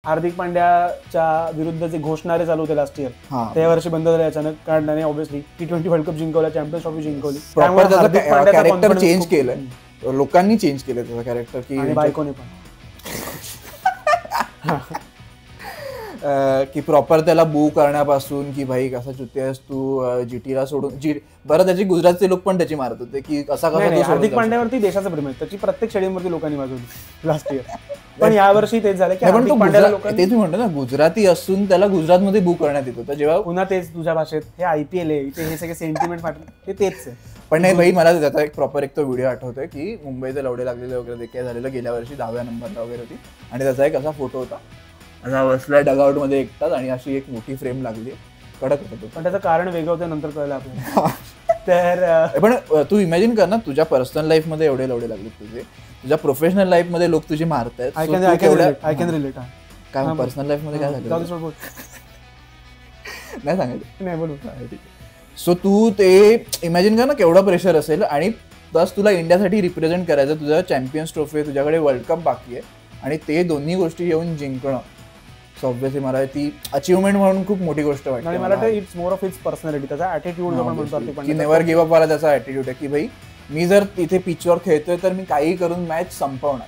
हार्दिक पांड्याच्या विरुद्ध जे घोषणारे चालू होते लास्ट इयर त्या वर्षी बंद झाले अचानक, कारण त्याने ऑब्व्हियसली T20 वर्ल्ड कप जिंकवला, चॅम्पियन्स ट्रॉफी जिंकवली, प्रॉपर त्याचा कॅरेक्टर चेंज केलंय, लोकांनी चेंज केलं त्याचं कॅरेक्टर की आणि बायकोने पण की प्रॉपर त्याला बू करण्यापासून की भाई कसा चुती आहेस तू, जीटीला सोडून बरं त्याचे गुजरातचे लोक पण त्याची मारत होते की कसा कसा. हार्दिक पांड्यावरती देशाचं प्रेम आहे, त्याची प्रत्येक स्टेडियमवरती लोकांनी वाजवली लास्ट इयर, पण यावर्षी तेच झालं की हार्दिक पांड्याला लोकांनी, तेच म्हणतो ना, गुजराती असून त्याला गुजरातमध्ये बू करण्यात येत होतं, जेव्हा पुन्हा तेच तुझ्या भाषेत हे IPL आहे, इथे हे सगळे सेंटिमेंट हे तेच आहे. पण नाही भाई, मला त्याचा एक प्रॉपर एक तो व्हिडिओ आठवतोय की मुंबईचे लवडे लागलेले वगैरे काय झालेलं गेल्या वर्षी 10व्या नंबरला वगैरे होती, आणि त्याचा एक असा फोटो होता, असा बसलाय डगआउट मध्ये एकटाच, आणि अशी एक मोठी फ्रेम लागली, कडक होतं. पण त्याचं कारण वेगळं होतं, नंतर कळलं आपल्याला. तर पण तू इमॅजिन कर ना, तुझ्या पर्सनल लाईफ मध्ये एवढे लवडे लागले तुझे, तुझ्या प्रोफेशनल लाईफ मध्ये लोक तुझी मारतायत. I can relate. काय पर्सनल लाईफ मध्ये काय झालं नाही सांगायचं, नाही बोलू. सो तू ते इमॅजिन कर ना केवढं प्रेशर असेल, आणि प्लस तुला इंडियासाठी रिप्रेझेंट करायचं, तुझा चॅम्पियन्स ट्रॉफी आहे, तुझ्याकडे वर्ल्ड कप बाकी आहे, आणि ते दोन्ही गोष्टी येऊन जिंकणं, सो ऑब्व्हियसली मला ती अचिव्हमेंट म्हणून खूप मोठी गोष्ट वाटते. आणि मला वाटतं it's more of its personality, त्याचा ॲटिट्यूड जो आपण म्हणतो की नेव्हर गिव्ह अप वाला त्याचा ॲटिट्यूड आहे की भाई मी जर तिथे पिचवर खेळतोय तर मी काही करून मॅच संपवणार.